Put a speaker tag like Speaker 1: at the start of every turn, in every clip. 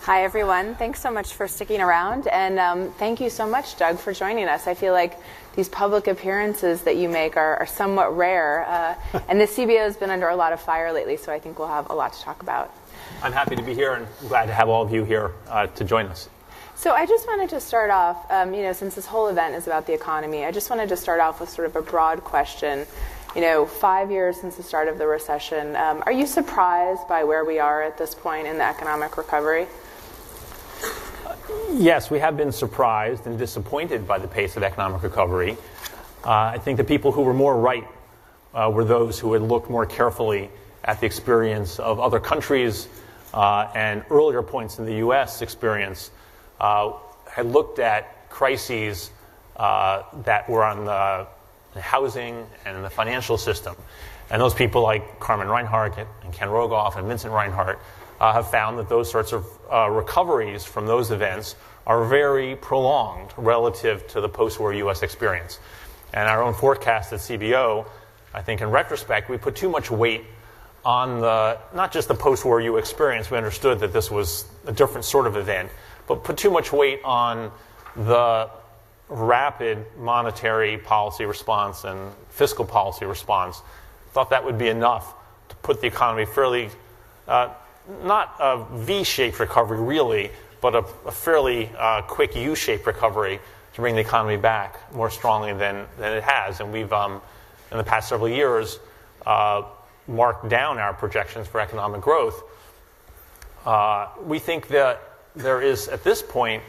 Speaker 1: Hi, everyone. Thanks so much for sticking around. And thank you so much, Doug, for joining us. I feel like these public appearances that you make are somewhat rare. And the CBO has been under a lot of fire lately, so I think we'll have a lot to talk about.
Speaker 2: I'm happy to be here and glad to have all of you here to join us.
Speaker 1: So I just wanted to start off, since this whole event is about the economy, I just wanted to start off with sort of a broad question. 5 years since the start of the recession, are you surprised by where we are at this point in the economic recovery?
Speaker 2: Yes, we have been surprised and disappointed by the pace of economic recovery. I think the people who were more right were those who had looked more carefully at the experience of other countries and earlier points in the U.S. experience, had looked at crises that were on the housing and in the financial system. And those people like Carmen Reinhart and Ken Rogoff and Vincent Reinhart have found that those sorts of recoveries from those events are very prolonged relative to the post-war U.S. experience. And our own forecast at CBO, I think in retrospect, we put too much weight on not just the post-war U.S. experience. We understood that this was a different sort of event, but put too much weight on the rapid monetary policy response and fiscal policy response. Thought that would be enough to put the economy fairly, not a V-shaped recovery really, but a fairly quick U-shaped recovery to bring the economy back more strongly than it has. And we've, in the past several years, marked down our projections for economic growth. We think that there is, at this point,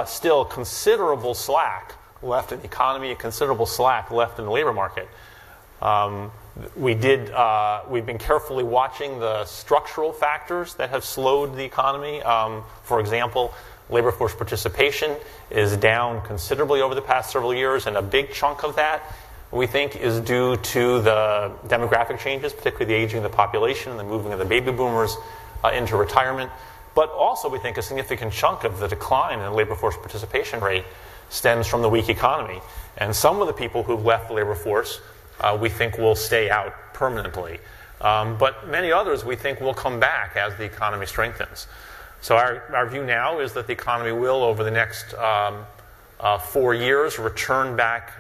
Speaker 2: still considerable slack left in the economy, considerable slack left in the labor market. We've been carefully watching the structural factors that have slowed the economy. For example, labor force participation is down considerably over the past several years, and a big chunk of that, we think, is due to the demographic changes, particularly the aging of the population and the moving of the baby boomers into retirement. But also, we think a significant chunk of the decline in the labor force participation rate stems from the weak economy. And some of the people who've left the labor force we think will stay out permanently. But many others we think will come back as the economy strengthens. So our view now is that the economy will, over the next 4 years, return back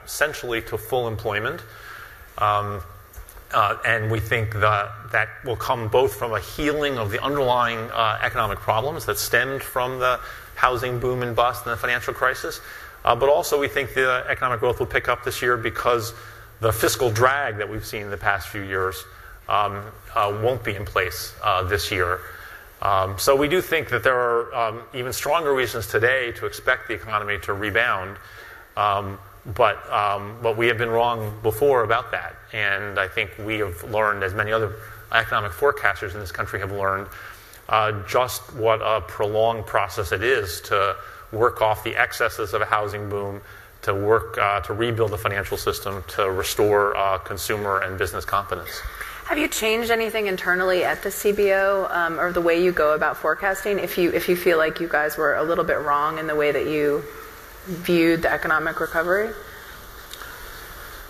Speaker 2: essentially to full employment. And we think that will come both from a healing of the underlying economic problems that stemmed from the housing boom and bust and the financial crisis. But also we think the economic growth will pick up this year because the fiscal drag that we've seen in the past few years won't be in place this year. So we do think that there are even stronger reasons today to expect the economy to rebound. But we have been wrong before about that. And I think we have learned, as many other economic forecasters in this country have learned, just what a prolonged process it is to work off the excesses of a housing boom, to work to rebuild the financial system, to restore consumer and business confidence.
Speaker 1: Have you changed anything internally at the CBO or the way you go about forecasting if you feel like you guys were a little bit wrong in the way that you viewed the economic recovery?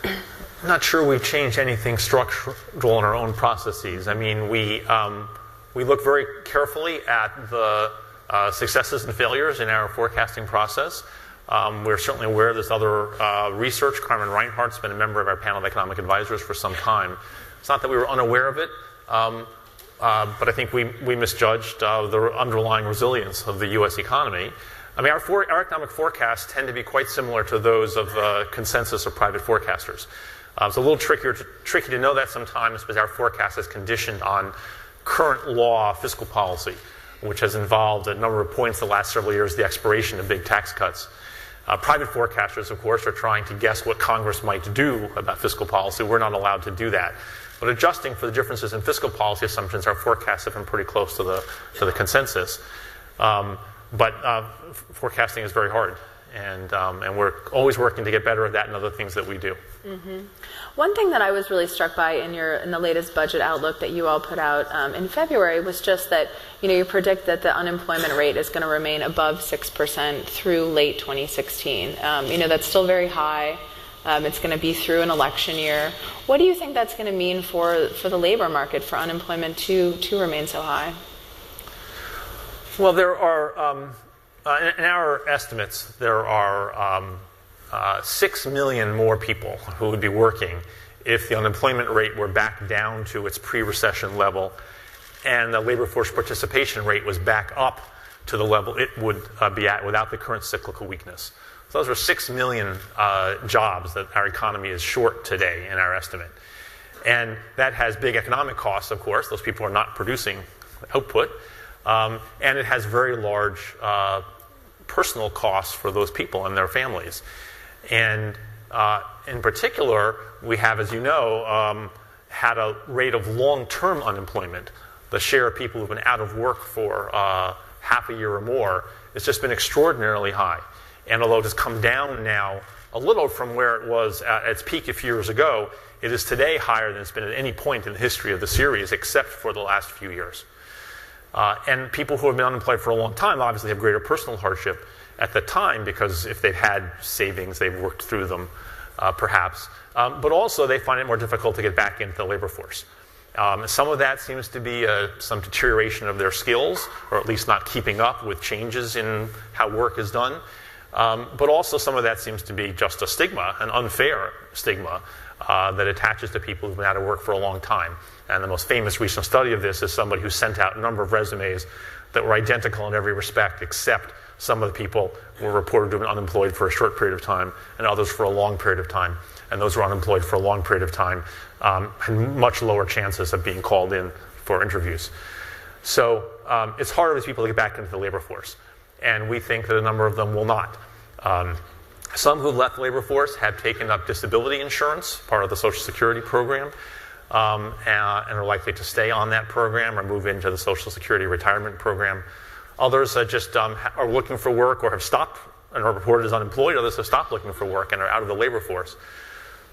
Speaker 2: I'm not sure we've changed anything structural in our own processes. I mean, we look very carefully at the successes and failures in our forecasting process. We're certainly aware of this other research. Carmen Reinhart's been a member of our panel of economic advisors for some time. It's not that we were unaware of it, but I think we misjudged the underlying resilience of the U.S. economy. I mean, our economic forecasts tend to be quite similar to those of the consensus of private forecasters. It's a little tricky to know that sometimes because our forecast is conditioned on current law fiscal policy, which has involved a number of points the last several years, the expiration of big tax cuts. Private forecasters, of course, are trying to guess what Congress might do about fiscal policy. We're not allowed to do that. But adjusting for the differences in fiscal policy assumptions, our forecasts have been pretty close to the consensus. But forecasting is very hard, and we're always working to get better at that and other things that we do.
Speaker 1: Mm-hmm. One thing that I was really struck by in the latest budget outlook that you all put out in February was just that you predict that the unemployment rate is going to remain above 6% through late 2016. That's still very high. It's going to be through an election year. What do you think that's going to mean for the labor market, for unemployment to remain so high?
Speaker 2: Well, there are, in our estimates, there are 6 million more people who would be working if the unemployment rate were back down to its pre-recession level and the labor force participation rate was back up to the level it would be at without the current cyclical weakness. So those are 6 million jobs that our economy is short today in our estimate. And that has big economic costs, of course. Those people are not producing output. And it has very large personal costs for those people and their families. And in particular, we have, as you know, had a rate of long-term unemployment. The share of people who've been out of work for half a year or more has just been extraordinarily high. And although it has come down now a little from where it was at its peak a few years ago, it is today higher than it's been at any point in the history of the series, except for the last few years. And people who have been unemployed for a long time obviously have greater personal hardship at the time, because if they've had savings, they've worked through them, perhaps. But also, they find it more difficult to get back into the labor force. Some of that seems to be some deterioration of their skills, or at least not keeping up with changes in how work is done. But also some of that seems to be just a stigma, an unfair stigma, that attaches to people who've been out of work for a long time. And the most famous recent study of this is somebody who sent out a number of resumes that were identical in every respect, except some of the people were reported to have been unemployed for a short period of time, and others for a long period of time. And those who were unemployed for a long period of time had much lower chances of being called in for interviews. So it's harder for people to get back into the labor force. And we think that a number of them will not. Some who left the labor force have taken up disability insurance, part of the Social Security program, and are likely to stay on that program or move into the Social Security retirement program. Others just are looking for work or have stopped and are reported as unemployed. Others have stopped looking for work and are out of the labor force.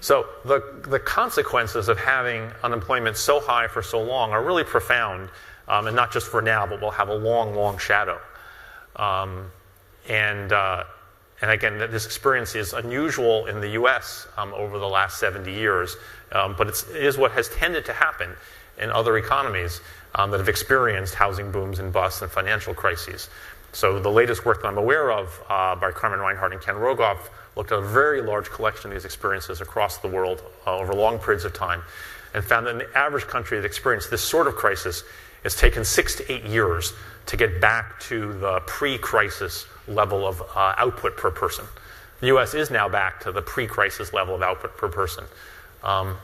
Speaker 2: So the consequences of having unemployment so high for so long are really profound, and not just for now, but will have a long, long shadow. And again, this experience is unusual in the U.S. Over the last 70 years, but it is what has tended to happen in other economies that have experienced housing booms and busts and financial crises. So the latest work that I'm aware of by Carmen Reinhardt and Ken Rogoff looked at a very large collection of these experiences across the world over long periods of time, and found that in the average country that experienced this sort of crisis, it's taken 6 to 8 years to get back to the pre-crisis level of output per person. The U.S. is now back to the pre-crisis level of output per person,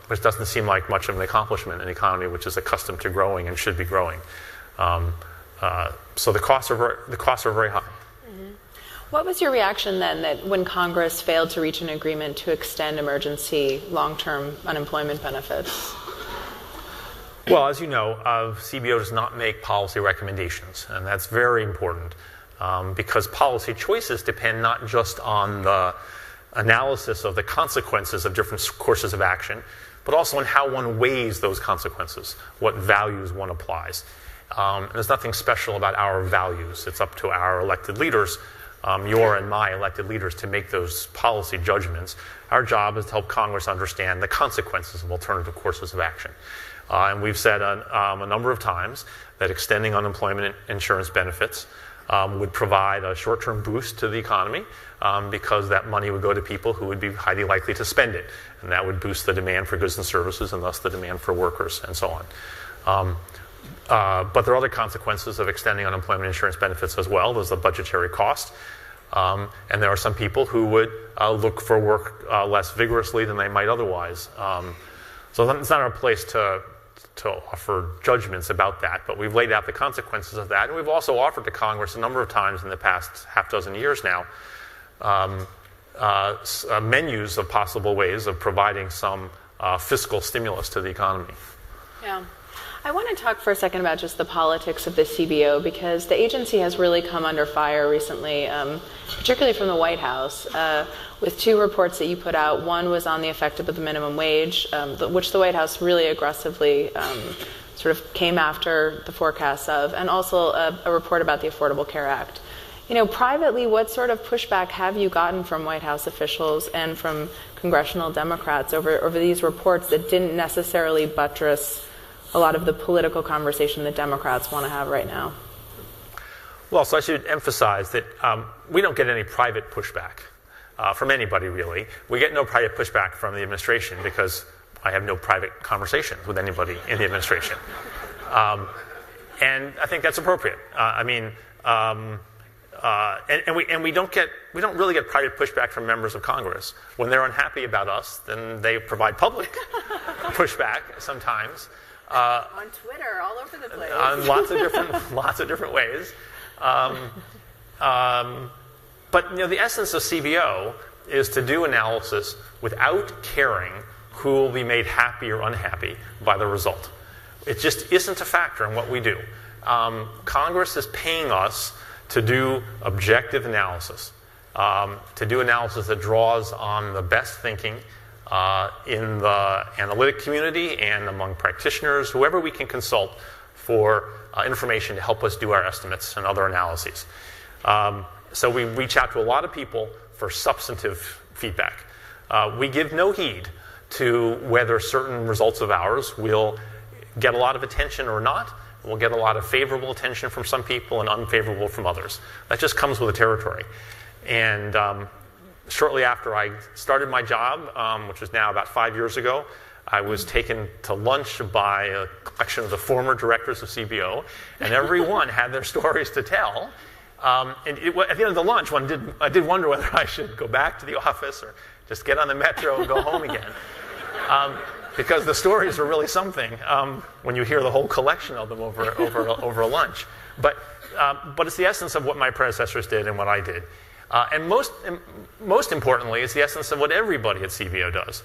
Speaker 2: which doesn't seem like much of an accomplishment in an economy which is accustomed to growing and should be growing. So the costs are very high.
Speaker 1: Mm-hmm. What was your reaction then that when Congress failed to reach an agreement to extend emergency long-term unemployment benefits?
Speaker 2: Well, as you know, CBO does not make policy recommendations, and that's very important because policy choices depend not just on the analysis of the consequences of different courses of action, but also on how one weighs those consequences, what values one applies. There's nothing special about our values. It's up to our elected leaders, your and my elected leaders, to make those policy judgments. Our job is to help Congress understand the consequences of alternative courses of action. And we've said a number of times that extending unemployment insurance benefits would provide a short-term boost to the economy because that money would go to people who would be highly likely to spend it. And that would boost the demand for goods and services and thus the demand for workers and so on. But there are other consequences of extending unemployment insurance benefits as well. There's the budgetary cost. And there are some people who would look for work less vigorously than they might otherwise. So it's not our place to offer judgments about that, but we've laid out the consequences of that. And we've also offered to Congress a number of times in the past half dozen years now menus of possible ways of providing some fiscal stimulus to the economy.
Speaker 1: Yeah. I want to talk for a second about just the politics of the CBO, because the agency has really come under fire recently, particularly from the White House, with 2 reports that you put out. One was on the effect of the minimum wage, which the White House really aggressively sort of came after the forecasts of, and also a report about the Affordable Care Act. You know, privately, what sort of pushback have you gotten from White House officials and from congressional Democrats over these reports that didn't necessarily buttress a lot of the political conversation that Democrats want to have right now?
Speaker 2: Well, so I should emphasize that we don't get any private pushback from anybody, really. We get no private pushback from the administration because I have no private conversations with anybody in the administration. And I think that's appropriate. We don't really get private pushback from members of Congress. When they're unhappy about us, then they provide public pushback sometimes.
Speaker 1: On Twitter, all over the place.
Speaker 2: On lots of different ways. But the essence of CBO is to do analysis without caring who will be made happy or unhappy by the result. It just isn't a factor in what we do. Congress is paying us to do objective analysis, to do analysis that draws on the best thinking in the analytic community and among practitioners, whoever we can consult for information to help us do our estimates and other analyses. So we reach out to a lot of people for substantive feedback. We give no heed to whether certain results of ours will get a lot of attention or not. We'll get a lot of favorable attention from some people and unfavorable from others. That just comes with the territory. And shortly after I started my job, which was now about 5 years ago, I was taken to lunch by a collection of the former directors of CBO, and everyone had their stories to tell. And at the end of the lunch, I did wonder whether I should go back to the office or just get on the metro and go home again. Because the stories are really something when you hear the whole collection of them over a lunch. But it's the essence of what my predecessors did and what I did. And most importantly, it's the essence of what everybody at CBO does.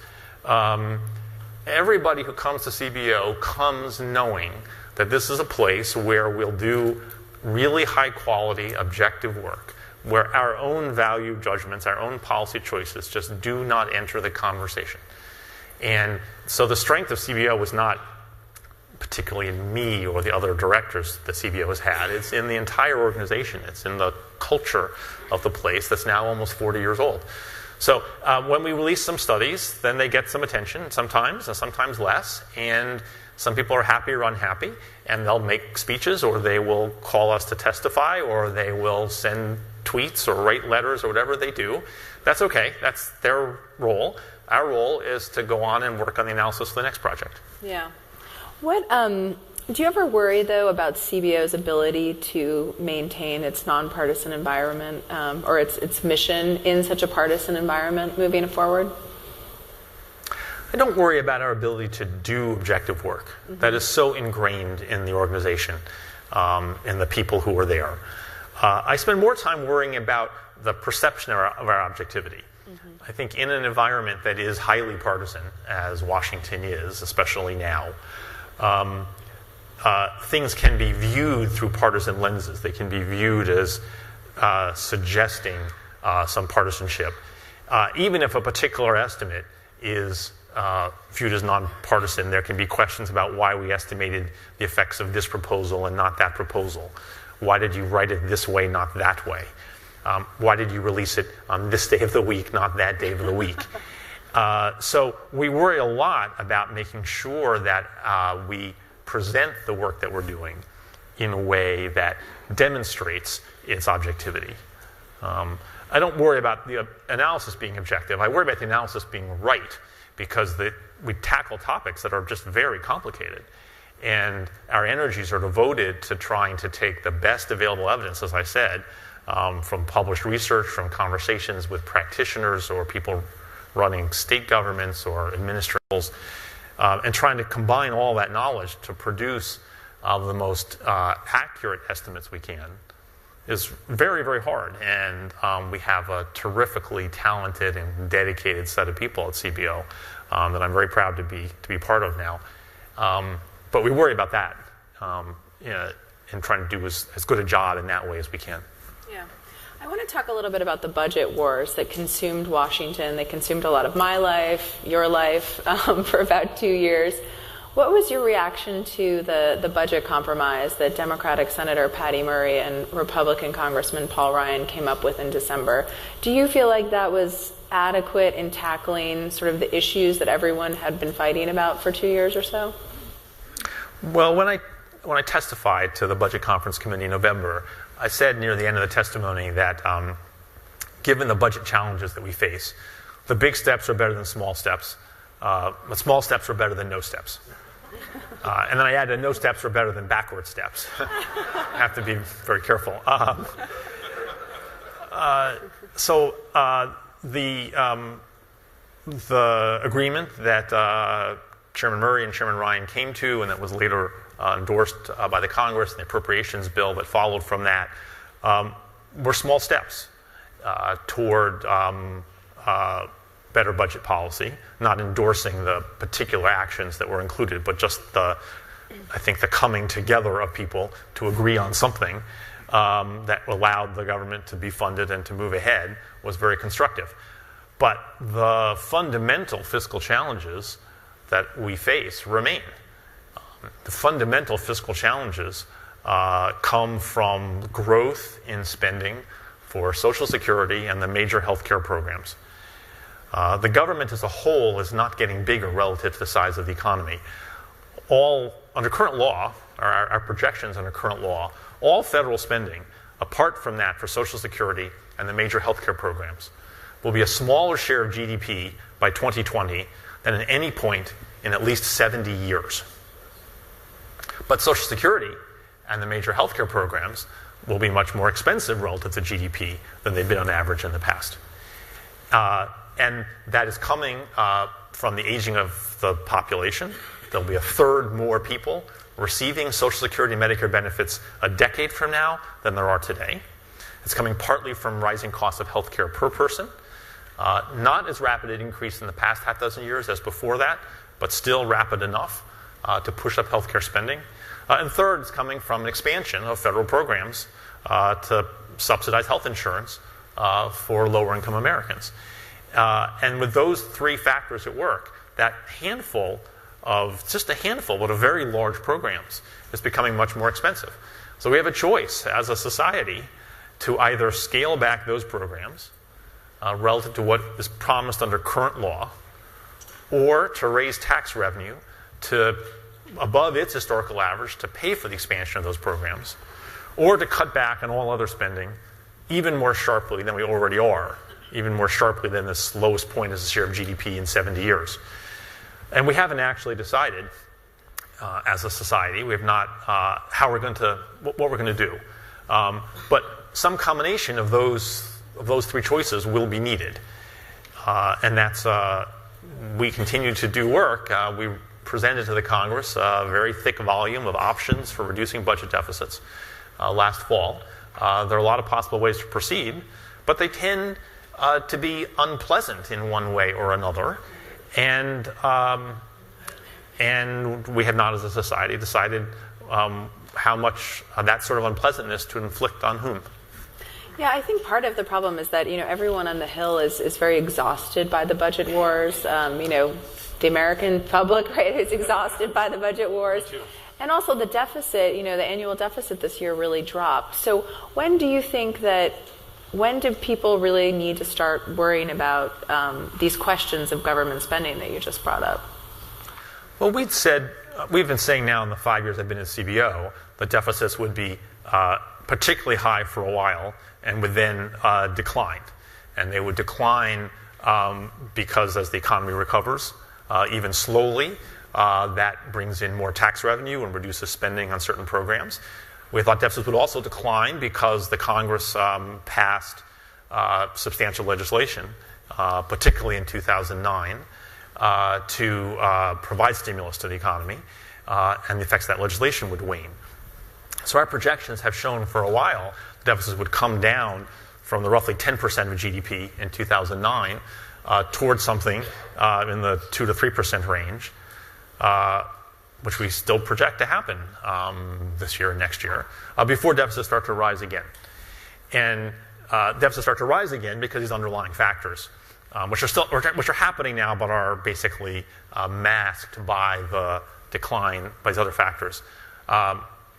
Speaker 2: Everybody who comes to CBO comes knowing that this is a place where we'll do really high-quality, objective work, where our own value judgments, our own policy choices just do not enter the conversation. And so the strength of CBO was not particularly in me or the other directors that CBO has had. It's in the entire organization. It's in the culture of the place that's now almost 40 years old. So when we release some studies, then they get some attention sometimes, and sometimes less. And some people are happy or unhappy, and they'll make speeches, or they will call us to testify, or they will send tweets or write letters or whatever they do. That's okay. That's their role. Our role is to go on and work on the analysis of the next project.
Speaker 1: Yeah. What do you ever worry, though, about CBO's ability to maintain its nonpartisan environment or its mission in such a partisan environment moving forward?
Speaker 2: I don't worry about our ability to do objective work. Mm-hmm. That is so ingrained in the organization and the people who are there. I spend more time worrying about the perception of our objectivity. Mm-hmm. I think in an environment that is highly partisan, as Washington is, especially now, things can be viewed through partisan lenses. They can be viewed as suggesting some partisanship. Even if a particular estimate is viewed as nonpartisan, there can be questions about why we estimated the effects of this proposal and not that proposal. Why did you write it this way, not that way? Why did you release it on this day of the week, not that day of the week? So we worry a lot about making sure that we present the work that we're doing in a way that demonstrates its objectivity. I don't worry about the analysis being objective. I worry about the analysis being right, because we tackle topics that are just very complicated. And our energies are devoted to trying to take the best available evidence, as I said, from published research, from conversations with practitioners or people running state governments or administrators, and trying to combine all that knowledge to produce the most accurate estimates we can is very, very hard. And we have a terrifically talented and dedicated set of people at CBO that I'm very proud to be part of now. But we worry about that and trying to do as good a job in that way as we can.
Speaker 1: Yeah. I want to talk a little bit about the budget wars that consumed Washington. They consumed a lot of my life, your life, for about 2 years. What was your reaction to the budget compromise that Democratic Senator Patty Murray and Republican Congressman Paul Ryan came up with in December? Do you feel like that was adequate in tackling sort of the issues that everyone had been fighting about for 2 years or so?
Speaker 2: Well, when when I testified to the Budget Conference Committee in November, I said near the end of the testimony that given the budget challenges that we face, the big steps are better than small steps, but small steps are better than no steps. And then I added no steps are better than backward steps. I have to be very careful. So the agreement that Chairman Murray and Chairman Ryan came to, and that was later endorsed by the Congress, and the appropriations bill that followed from that, were small steps toward better budget policy, not endorsing the particular actions that were included, but just I think the coming together of people to agree on something that allowed the government to be funded and to move ahead was very constructive. But the fundamental fiscal challenges that we face remain. The fundamental fiscal challenges come from growth in spending for Social Security and the major healthcare programs. The government as a whole is not getting bigger relative to the size of the economy. Under current law, our projections under current law, all federal spending, apart from that for Social Security and the major healthcare programs, will be a smaller share of GDP by 2020 than at any point in at least 70 years. But Social Security and the major healthcare programs will be much more expensive relative to GDP than they've been on average in the past. And that is coming from the aging of the population. There'll be a third more people receiving Social Security and Medicare benefits a decade from now than there are today. It's coming partly from rising costs of health care per person. Not as rapid an increase in the past half dozen years as before that, but still rapid enough to push up health care spending. And third, it's coming from an expansion of federal programs to subsidize health insurance for lower-income Americans. And with those three factors at work, that just a handful, but of very large programs, is becoming much more expensive. So we have a choice as a society to either scale back those programs relative to what is promised under current law, or to raise tax revenue to above its historical average to pay for the expansion of those programs, or to cut back on all other spending even more sharply than we already are, even more sharply than this lowest point as a share of GDP in 70 years. And we haven't actually decided as a society. We have not what we're going to do. But some combination of those three choices will be needed. And that's, we continue to do work. We presented to the Congress a very thick volume of options for reducing budget deficits last fall. There are a lot of possible ways to proceed, but they tend to be unpleasant in one way or another. And we have not, as a society, decided how much that sort of unpleasantness to inflict on whom.
Speaker 1: Yeah, I think part of the problem is that, everyone on the Hill is very exhausted by the budget wars. The American public, right, is exhausted by the budget wars. And also the deficit, the annual deficit this year really dropped. So when do people really need to start worrying about these questions of government spending that you just brought up?
Speaker 2: Well, we've been saying now in the 5 years I've been at CBO, the deficits would be particularly high for a while and would then decline. And they would decline because as the economy recovers, even slowly, that brings in more tax revenue and reduces spending on certain programs. We thought deficits would also decline because the Congress passed substantial legislation, particularly in 2009, to provide stimulus to the economy, and the effects of that legislation would wane. So our projections have shown for a while deficits would come down from the roughly 10% of GDP in 2009 towards something in the 2 to 3% range, which we still project to happen this year and next year, before deficits start to rise again. And deficits start to rise again because these underlying factors, which are happening now, but are basically masked by the decline by these other factors.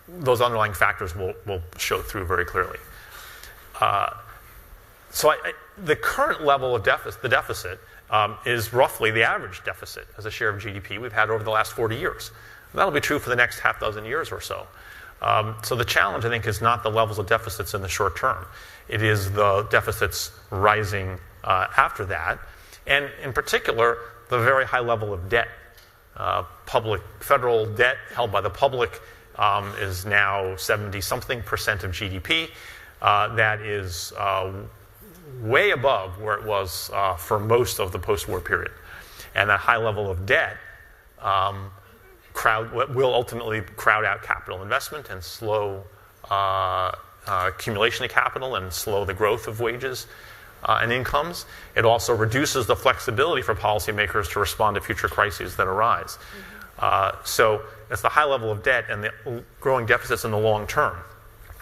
Speaker 2: Those underlying factors will show through very clearly. So the current level of the deficit is roughly the average deficit as a share of GDP we've had over the last 40 years. That'll be true for the next half dozen years or so. So the challenge, I think, is not the levels of deficits in the short term. It is the deficits rising after that, and in particular, the very high level of debt. Public federal debt held by the public is now 70-something% of GDP. That is way above where it was for most of the post-war period. And that high level of debt will ultimately crowd out capital investment and slow accumulation of capital and slow the growth of wages and incomes. It also reduces the flexibility for policymakers to respond to future crises that arise. So it's the high level of debt and the growing deficits in the long term.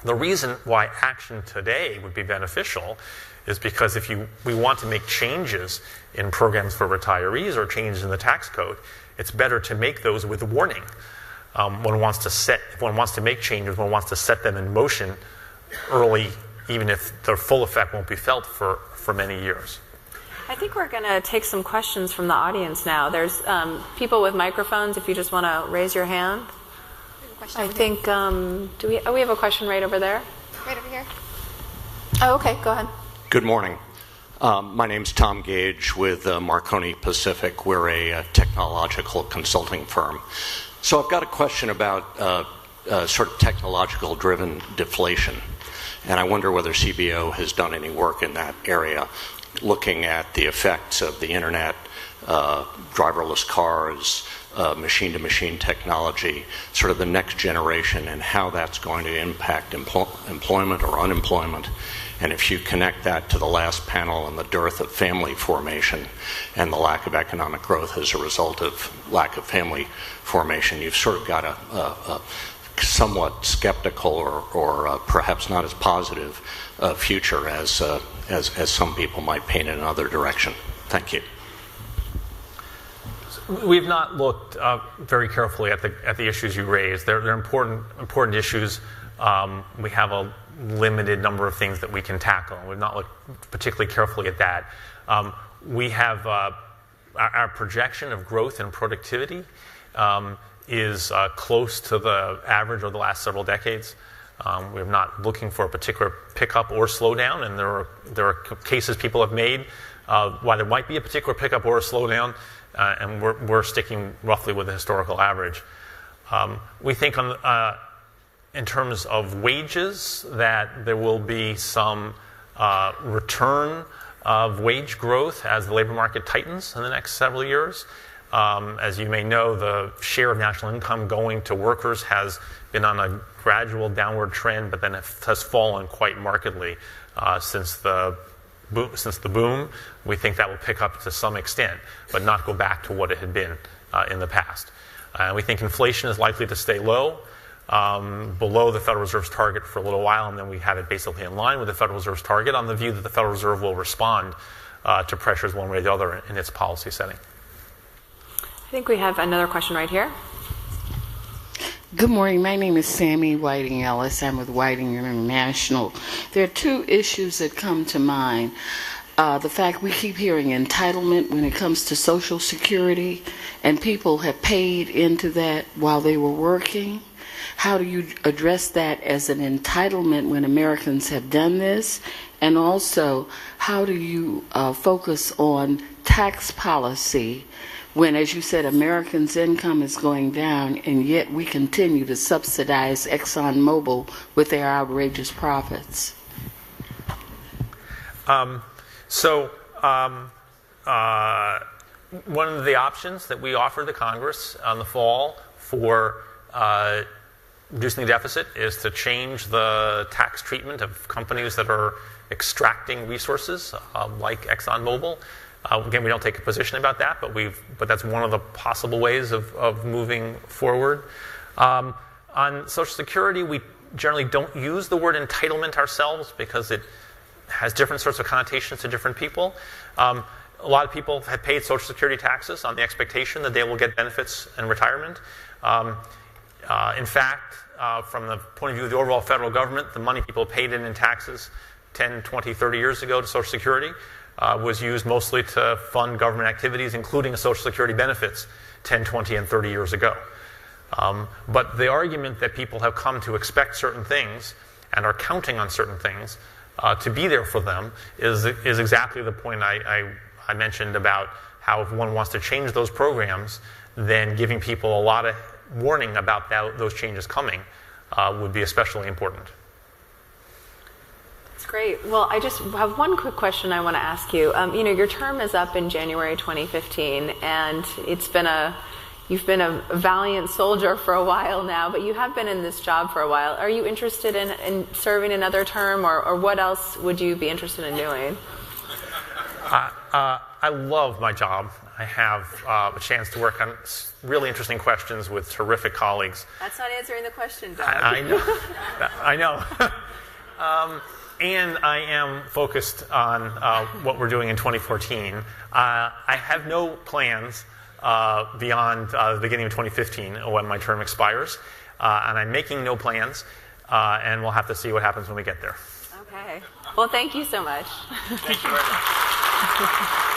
Speaker 2: The reason why action today would be beneficial is because if we want to make changes in programs for retirees or changes in the tax code, it's better to make those with warning. If one wants to make changes, one wants to set them in motion early, even if their full effect won't be felt for many years.
Speaker 1: I think we're going to take some questions from the audience now. There's people with microphones, if you just want to raise your hand. I think, we have a question right over there?
Speaker 3: Right over here.
Speaker 1: Oh, okay, go ahead.
Speaker 4: Good morning. My name's Tom Gage with Marconi Pacific. We're a technological consulting firm. So I've got a question about sort of technological-driven deflation. And I wonder whether CBO has done any work in that area, looking at the effects of the internet, driverless cars, machine-to-machine technology, sort of the next generation, and how that's going to impact employment or unemployment. And if you connect that to the last panel and the dearth of family formation and the lack of economic growth as a result of lack of family formation, you've sort of got a somewhat skeptical or perhaps not as positive future as some people might paint in another direction. Thank you.
Speaker 2: We've not looked very carefully at the issues you raised. They're important issues. We have a limited number of things that we can tackle. We've not looked particularly carefully at that. We have our projection of growth and productivity is close to the average of the last several decades. We're not looking for a particular pickup or slowdown, and there are cases people have made why there might be a particular pickup or a slowdown, and we're sticking roughly with the historical average. We think in terms of wages that there will be some return of wage growth as the labor market tightens in the next several years. As you may know, the share of national income going to workers has been on a gradual downward trend, but then it has fallen quite markedly since the boom. We think that will pick up to some extent, but not go back to what it had been in the past. We think inflation is likely to stay low, below the Federal Reserve's target for a little while, and then we have it basically in line with the Federal Reserve's target on the view that the Federal Reserve will respond to pressures one way or the other in its policy setting.
Speaker 1: I think we have another question right here.
Speaker 5: Good morning. My name is Sammy Whiting Ellis. I'm with Whiting International. There are two issues that come to mind. The fact we keep hearing entitlement when it comes to Social Security, and people have paid into that while they were working. How do you address that as an entitlement when Americans have done this? And also, how do you focus on tax policy when, as you said, Americans' income is going down, and yet we continue to subsidize ExxonMobil with their outrageous profits?
Speaker 2: One of the options that we offered the Congress in the fall for reducing the deficit is to change the tax treatment of companies that are extracting resources, like ExxonMobil. Again, we don't take a position about that, but that's one of the possible ways of moving forward. On Social Security, we generally don't use the word entitlement ourselves because it has different sorts of connotations to different people. A lot of people have paid Social Security taxes on the expectation that they will get benefits in retirement. In fact, from the point of view of the overall federal government, the money people paid in taxes 10, 20, 30 years ago to Social Security was used mostly to fund government activities, including Social Security benefits 10, 20, and 30 years ago. But the argument that people have come to expect certain things and are counting on certain things to be there for them is exactly the point I mentioned about how if one wants to change those programs, then giving people a lot of warning about those changes coming would be especially important.
Speaker 1: That's great. Well, I just have one quick question I want to ask you. Your term is up in January 2015, and you've been a valiant soldier for a while now, but you have been in this job for a while. Are you interested in serving another term, or what else would you be interested in doing?
Speaker 2: I love my job. I have a chance to work on really interesting questions with terrific colleagues.
Speaker 1: That's not answering the question, Doug.
Speaker 2: I know. I know. And I am focused on what we're doing in 2014. I have no plans beyond the beginning of 2015 when my term expires. And I'm making no plans, and we'll have to see what happens when we get there.
Speaker 1: Okay. Well, thank you so much.
Speaker 2: Thank you very much.